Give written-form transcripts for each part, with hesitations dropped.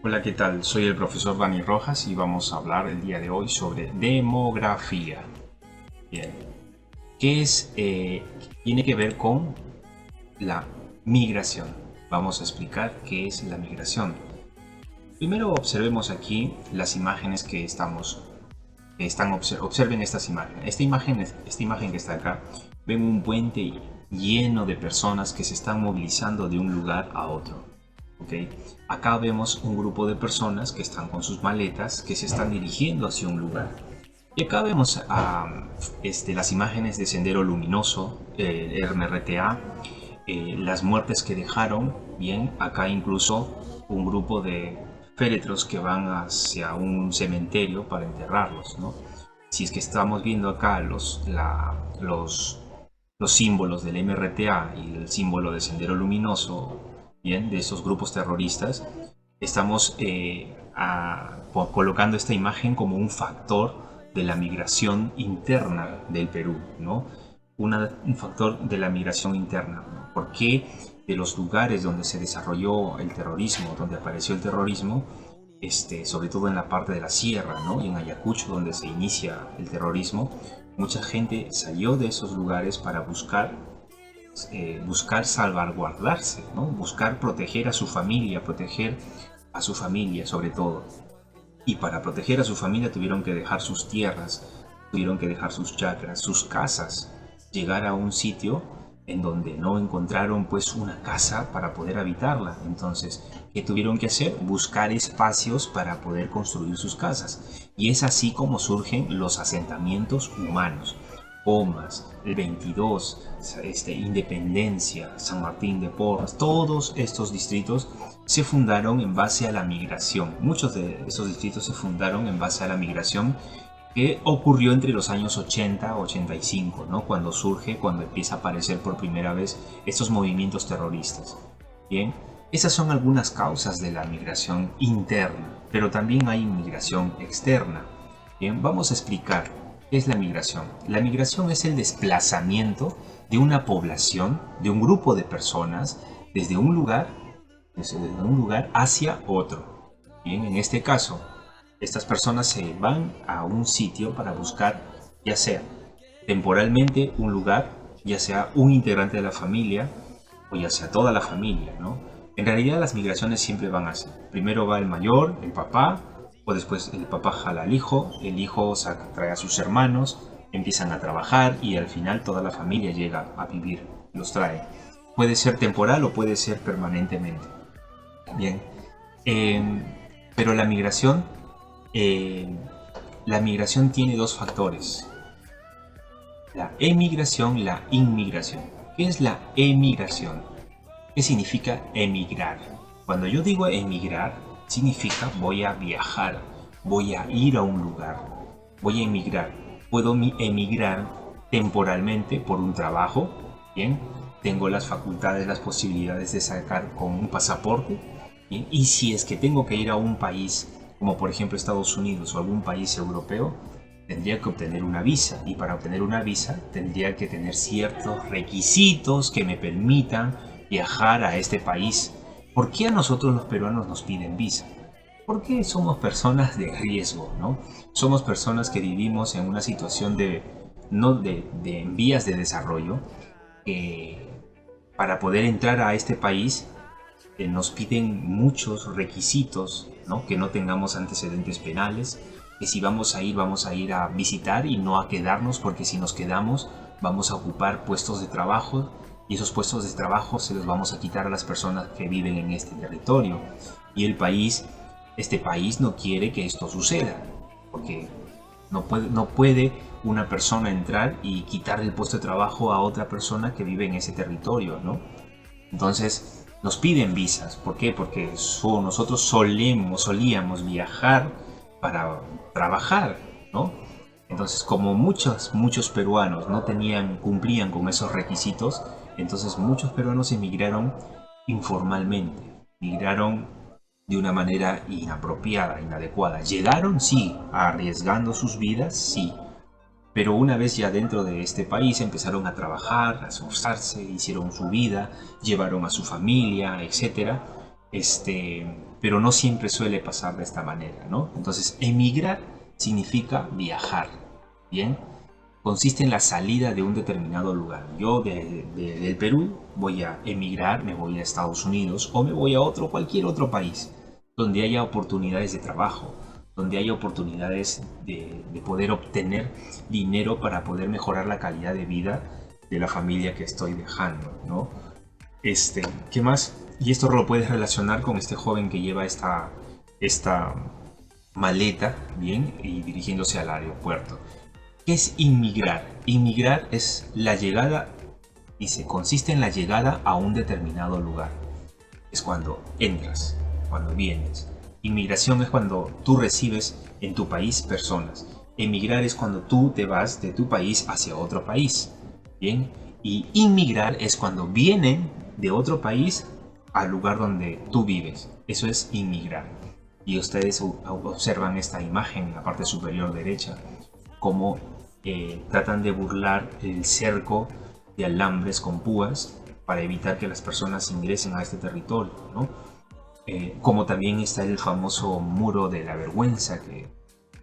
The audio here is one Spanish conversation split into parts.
Hola, ¿qué tal? Soy el profesor Dani Rojas y vamos a hablar el día de hoy sobre demografía. Bien, ¿qué es? Tiene que ver con la migración. Vamos a explicar qué es la migración. Primero observemos aquí las imágenes observen estas imágenes. Esta imagen que está acá, ven un puente lleno de personas que se están movilizando de un lugar a otro. ¿Ok? Acá vemos un grupo de personas que están con sus maletas que se están dirigiendo hacia un lugar. Y acá vemos las imágenes de Sendero Luminoso, MRTA, las muertes que dejaron. Bien, acá incluso un grupo de féretros que van hacia un cementerio para enterrarlos, ¿no? Si es que estamos viendo acá los símbolos del MRTA y el símbolo de Sendero Luminoso, bien, de esos grupos terroristas, estamos colocando esta imagen como un factor de la migración interna del Perú, ¿no? Un factor de la migración interna. ¿Por qué de los lugares donde se desarrolló el terrorismo, donde apareció el terrorismo, sobre todo en la parte de la sierra, ¿no? Y en Ayacucho, donde se inicia el terrorismo, mucha gente salió de esos lugares para buscar salvaguardarse, ¿no? Buscar proteger a su familia sobre todo. Y para proteger a su familia tuvieron que dejar sus tierras, tuvieron que dejar sus chacras, sus casas, llegar a un sitio en donde no encontraron pues una casa para poder habitarla. Entonces, ¿qué tuvieron que hacer? Buscar espacios para poder construir sus casas. Y es así como surgen los asentamientos humanos. Pomas, el 22, Independencia, San Martín de Porres, todos estos distritos se fundaron en base a la migración. Muchos de estos distritos se fundaron en base a la migración que ocurrió entre los años 80 85, ¿no? Cuando empieza a aparecer por primera vez estos movimientos terroristas. Bien, esas son algunas causas de la migración interna, pero también hay migración externa. Bien, vamos a explicar qué es la migración. La migración es el desplazamiento de una población, de un grupo de personas, desde un lugar hacia otro. Bien, en este caso, estas personas se van a un sitio para buscar, ya sea temporalmente un lugar, ya sea un integrante de la familia o ya sea toda la familia, ¿no? En realidad las migraciones siempre van así. Primero va el mayor, el papá, o después el papá jala al hijo, el hijo trae a sus hermanos, empiezan a trabajar y al final toda la familia llega a vivir, los trae. Puede ser temporal o puede ser permanentemente. Bien, eh, pero eh, la migración tiene dos factores, la emigración, la inmigración. ¿Qué es la emigración? ¿Qué significa emigrar? Cuando yo digo emigrar, significa voy a viajar, voy a ir a un lugar, voy a emigrar. Puedo emigrar temporalmente por un trabajo, ¿bien? Tengo las facultades, las posibilidades de sacar con un pasaporte, ¿bien? Y si es que tengo que ir a un país, como por ejemplo Estados Unidos o algún país europeo, tendría que obtener una visa y para obtener una visa tendría que tener ciertos requisitos que me permitan viajar a este país. ¿Por qué a nosotros los peruanos nos piden visa? Porque somos personas de riesgo, ¿no? Somos personas que vivimos en una situación no de vías de desarrollo, que para poder entrar a este país nos piden muchos requisitos, ¿no? Que no tengamos antecedentes penales, que si vamos a ir a visitar y no a quedarnos, porque si nos quedamos vamos a ocupar puestos de trabajo y esos puestos de trabajo se los vamos a quitar a las personas que viven en este territorio. Y este país no quiere que esto suceda, porque no puede una persona entrar y quitar el puesto de trabajo a otra persona que vive en ese territorio, ¿no? Entonces nos piden visas. ¿Por qué? Porque nosotros solíamos viajar para trabajar, ¿no? Entonces, como muchos peruanos no cumplían con esos requisitos, entonces muchos peruanos emigraron informalmente, migraron de una manera inapropiada, inadecuada. Llegaron, sí, arriesgando sus vidas, sí, pero una vez ya dentro de este país empezaron a trabajar, a esforzarse, hicieron su vida, llevaron a su familia, etcétera. pero no siempre suele pasar de esta manera, ¿no? Entonces, emigrar significa viajar, ¿bien? Consiste en la salida de un determinado lugar. Yo del Perú voy a emigrar, me voy a Estados Unidos o me voy a cualquier otro país donde haya oportunidades de trabajo, donde haya oportunidades de poder obtener dinero para poder mejorar la calidad de vida de la familia que estoy dejando, ¿no? ¿Qué más? Y esto lo puedes relacionar con este joven que lleva esta maleta, bien, y dirigiéndose al aeropuerto. ¿Qué es inmigrar? Inmigrar es la llegada, dice, consiste en la llegada a un determinado lugar. Es cuando entras, cuando vienes. Inmigración es cuando tú recibes en tu país personas. Emigrar es cuando tú te vas de tu país hacia otro país. Bien, y inmigrar es cuando vienen de otro país al lugar donde tú vives. Eso es inmigrar. Y ustedes observan esta imagen en la parte superior derecha, como tratan de burlar el cerco de alambres con púas para evitar que las personas ingresen a este territorio, ¿no? Como también está el famoso muro de la vergüenza, que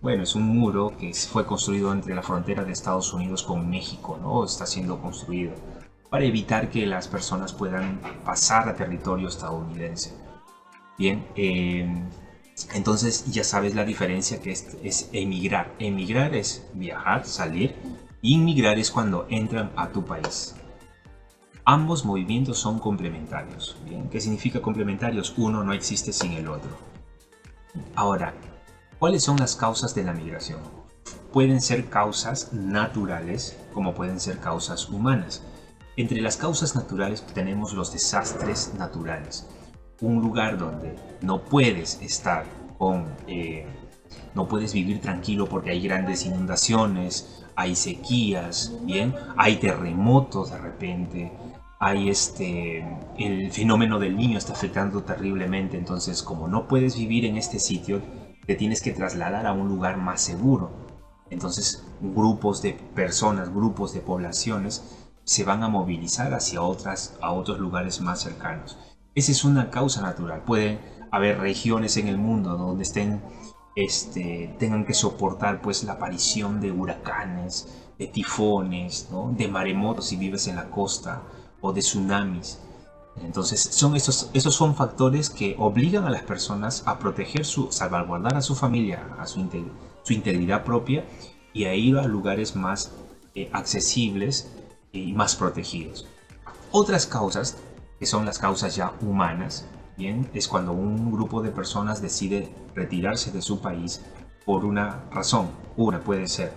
bueno, es un muro que fue construido entre la frontera de Estados Unidos con México, ¿no? Está siendo construido para evitar que las personas puedan pasar a territorio estadounidense. Bien, entonces ya sabes la diferencia que es emigrar. Emigrar es viajar, salir. Inmigrar es cuando entran a tu país. Ambos movimientos son complementarios. Bien, ¿qué significa complementarios? Uno no existe sin el otro. Ahora, ¿cuáles son las causas de la migración? Pueden ser causas naturales como pueden ser causas humanas. Entre las causas naturales tenemos los desastres naturales. Un lugar donde no puedes estar no puedes vivir tranquilo porque hay grandes inundaciones, hay sequías, bien, hay terremotos de repente, hay el fenómeno del niño está afectando terriblemente. Entonces, como no puedes vivir en este sitio, te tienes que trasladar a un lugar más seguro. Entonces, grupos de personas, grupos de poblaciones se van a movilizar hacia a otros lugares más cercanos. Esa es una causa natural. Puede haber regiones en el mundo donde tengan que soportar pues la aparición de huracanes, de tifones, ¿no? De maremotos si vives en la costa, o de tsunamis. Entonces esos son factores que obligan a las personas a proteger salvaguardar a su familia, a su integridad propia, y a ir a lugares más accesibles y más protegidos. Otras causas, que son las causas ya humanas, bien, es cuando un grupo de personas decide retirarse de su país por una razón. Una puede ser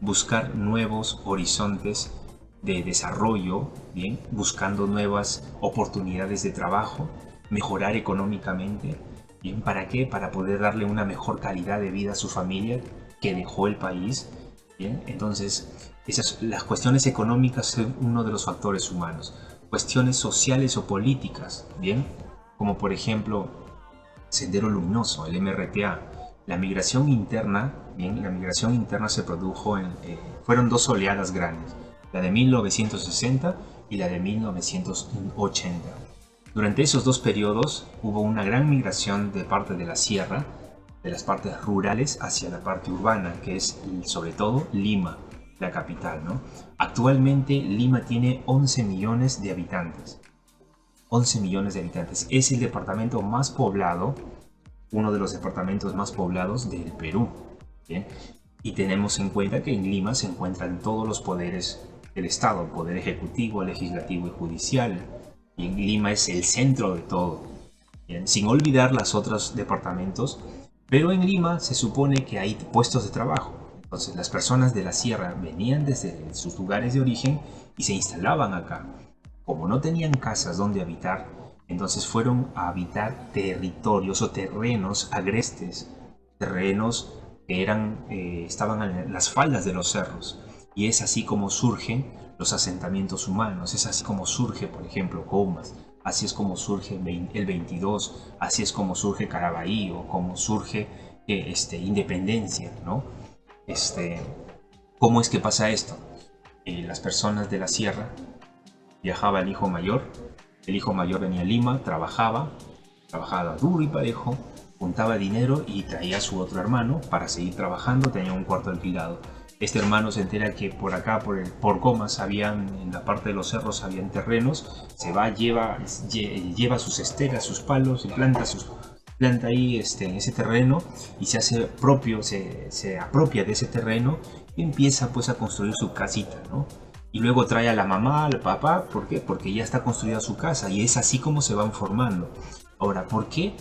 buscar nuevos horizontes de desarrollo, bien, buscando nuevas oportunidades de trabajo, mejorar económicamente, bien, ¿para qué? Para poder darle una mejor calidad de vida a su familia que dejó el país, bien. Entonces, las cuestiones económicas son uno de los factores humanos. Cuestiones sociales o políticas, bien, como por ejemplo Sendero Luminoso, el MRTA. La migración interna, bien, la migración interna se produjo fueron dos oleadas grandes, la de 1960 y la de 1980. Durante esos dos periodos hubo una gran migración de parte de la sierra, de las partes rurales hacia la parte urbana, que es sobre todo Lima, la capital, ¿no? Actualmente Lima tiene 11 millones de habitantes. 11 millones de habitantes. Es el departamento más poblado, uno de los departamentos más poblados del Perú, ¿bien? Y tenemos en cuenta que en Lima se encuentran todos los poderes del Estado, poder ejecutivo, legislativo y judicial. Y en Lima es el centro de todo, ¿bien? Sin olvidar los otros departamentos, pero en Lima se supone que hay puestos de trabajo. Entonces las personas de la sierra venían desde sus lugares de origen y se instalaban acá. Como no tenían casas donde habitar, entonces fueron a habitar territorios o terrenos agrestes, terrenos que estaban en las faldas de los cerros. Y es así como surgen los asentamientos humanos, es así como surge, por ejemplo, Comas, así es como surge el 22, así es como surge Carabalí, o como surge Independencia, ¿no? ¿Cómo es que pasa esto? Las personas de la sierra viajaba el hijo mayor venía a Lima, trabajaba, trabajaba duro y parejo, juntaba dinero y traía a su otro hermano para seguir trabajando, tenía un cuarto alquilado. Este hermano se entera que por acá, por Comas, en la parte de los cerros, habían terrenos, se va, lleva sus esteras, sus palos y planta ahí en ese terreno y se hace propio, se apropia de ese terreno y empieza pues a construir su casita, ¿no? Y luego trae a la mamá, al papá, ¿por qué? Porque ya está construida su casa y es así como se van formando. Ahora, ¿por qué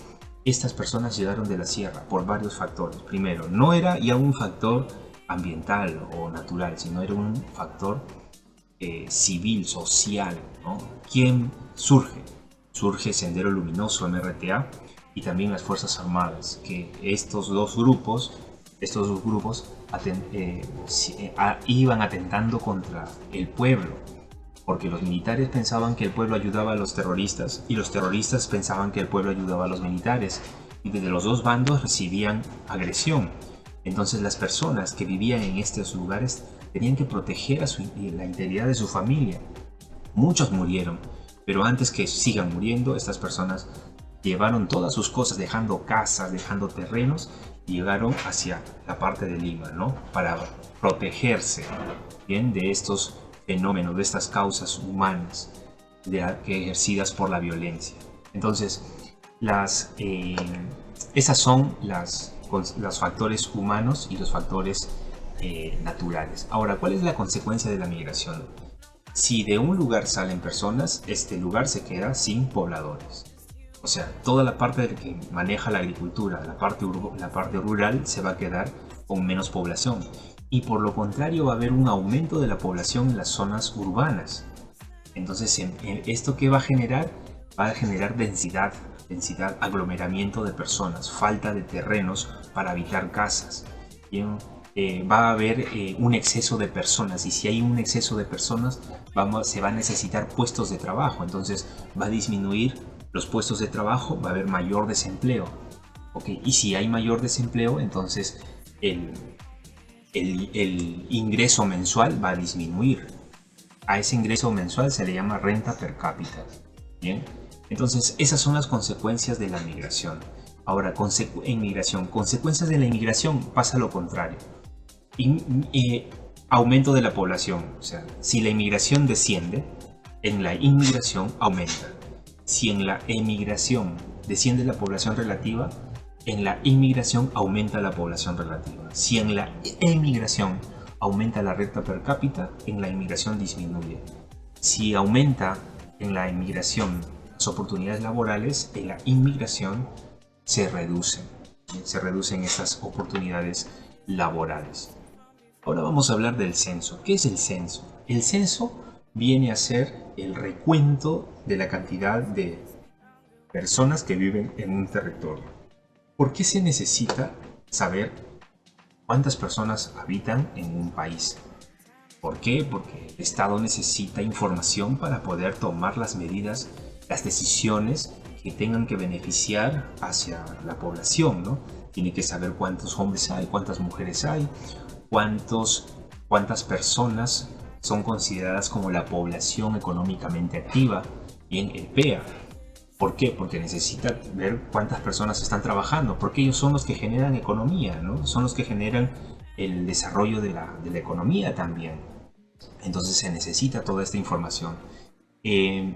estas personas llegaron de la sierra? Por varios factores. Primero, no era ya un factor ambiental o natural, sino era un factor civil, social, ¿no? ¿Quién surge? Surge Sendero Luminoso, MRTA, y también las Fuerzas Armadas, que estos dos grupos iban atentando contra el pueblo, porque los militares pensaban que el pueblo ayudaba a los terroristas y los terroristas pensaban que el pueblo ayudaba a los militares, y desde los dos bandos recibían agresión. Entonces las personas que vivían en estos lugares tenían que proteger la integridad de su familia. Muchos murieron, pero antes que sigan muriendo, estas personas llevaron todas sus cosas, dejando casas, dejando terrenos, y llegaron hacia la parte de Lima, ¿no? Para protegerse, ¿bien?, de estos fenómenos, de estas causas humanas que ejercidas por la violencia. Entonces, esas son los factores humanos y los factores naturales. Ahora, ¿cuál es la consecuencia de la migración? Si de un lugar salen personas, este lugar se queda sin pobladores. O sea, toda la parte que maneja la agricultura, la parte rural, se va a quedar con menos población. Y por lo contrario va a haber un aumento de la población en las zonas urbanas. Entonces, ¿esto qué va a generar? Va a generar densidad, aglomeramiento de personas, falta de terrenos para habitar casas. Bien, va a haber un exceso de personas, y si hay un exceso de personas se va a necesitar puestos de trabajo, entonces va a disminuir los puestos de trabajo, va a haber mayor desempleo. Y si hay mayor desempleo, entonces el ingreso mensual va a disminuir. A ese ingreso mensual se le llama renta per cápita. Bien, entonces esas son las consecuencias de la migración. Ahora, consecuencias de la inmigración pasa lo contrario. Aumento de la población. O sea, si la inmigración desciende, en la inmigración aumenta. Si en la emigración desciende la población relativa, en la inmigración aumenta la población relativa. Si en la emigración aumenta la renta per cápita, en la inmigración disminuye. Si aumenta en la inmigración las oportunidades laborales, en la inmigración se reducen esas oportunidades laborales. Ahora vamos a hablar del censo. ¿Qué es el censo? El censo viene a ser el recuento de la cantidad de personas que viven en un territorio. ¿Por qué se necesita saber cuántas personas habitan en un país? ¿Por qué? Porque el Estado necesita información para poder tomar las medidas, las decisiones que tengan que beneficiar hacia la población, ¿no? Tiene que saber cuántos hombres hay, cuántas mujeres hay, cuántas personas son consideradas como la población económicamente activa, bien, el PEA. ¿Por qué? Porque necesita ver cuántas personas están trabajando, porque ellos son los que generan economía, ¿no? Son los que generan el desarrollo de la economía también. Entonces se necesita toda esta información.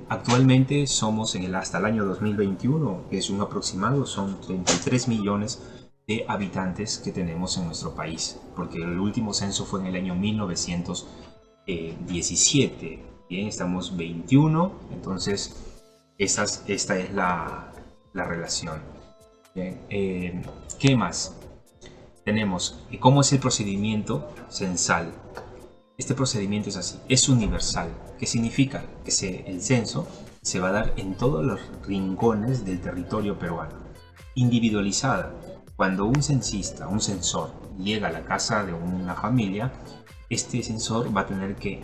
Actualmente somos hasta el año 2021, que es un aproximado, son 33 millones de habitantes que tenemos en nuestro país, porque el último censo fue en el año 1917. Bien, estamos 21, entonces esta es la relación. Bien, ¿qué más? Tenemos cómo es el procedimiento censal. Este procedimiento es así, es universal. ¿Qué significa? Que el censo se va a dar en todos los rincones del territorio peruano. Individualizada. Cuando un censor, llega a la casa de una familia, este censor va a tener que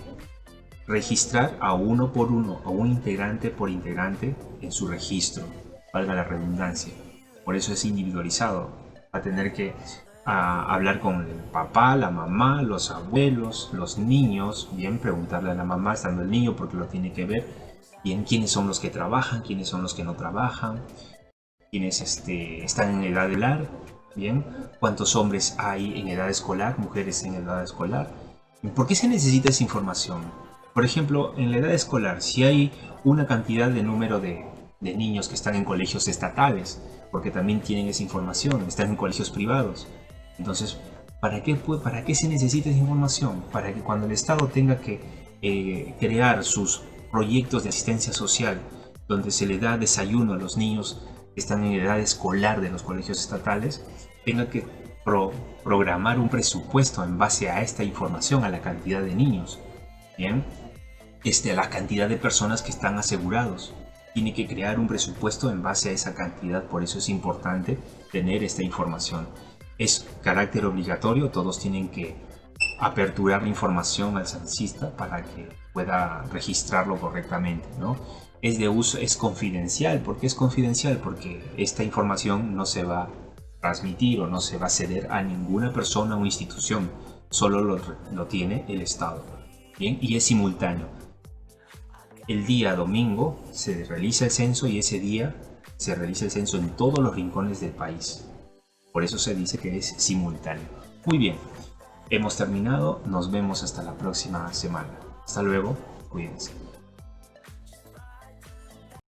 registrar a uno por uno, a un integrante por integrante en su registro, valga la redundancia. Por eso es individualizado. Va a tener que hablar con el papá, la mamá, los abuelos, los niños, bien, preguntarle a la mamá estando el niño porque lo tiene que ver, bien, quiénes son los que trabajan, quiénes son los que no trabajan, quienes están en edad de hablar, bien, cuántos hombres hay en edad escolar, mujeres en edad escolar. ¿Por qué se necesita esa información? Por ejemplo, en la edad escolar, si hay una cantidad de número de niños que están en colegios estatales, porque también tienen esa información, están en colegios privados. Entonces, ¿para qué se necesita esa información? Para que cuando el Estado tenga que crear sus proyectos de asistencia social, donde se le da desayuno a los niños que están en edad escolar de los colegios estatales, tenga que programar un presupuesto en base a esta información, a la cantidad de niños, ¿bien? A la cantidad de personas que están asegurados. Tiene que crear un presupuesto en base a esa cantidad, por eso es importante tener esta información. Es carácter obligatorio, todos tienen que aperturar la información al censista para que pueda registrarlo correctamente, ¿no? Es de uso, es confidencial. ¿Por qué es confidencial? Porque esta información no se va a transmitir o no se va a ceder a ninguna persona o institución, solo lo tiene el Estado. Bien, y es simultáneo. El día domingo se realiza el censo y ese día se realiza el censo en todos los rincones del país. Por eso se dice que es simultáneo. Muy bien, hemos terminado. Nos vemos hasta la próxima semana. Hasta luego, cuídense.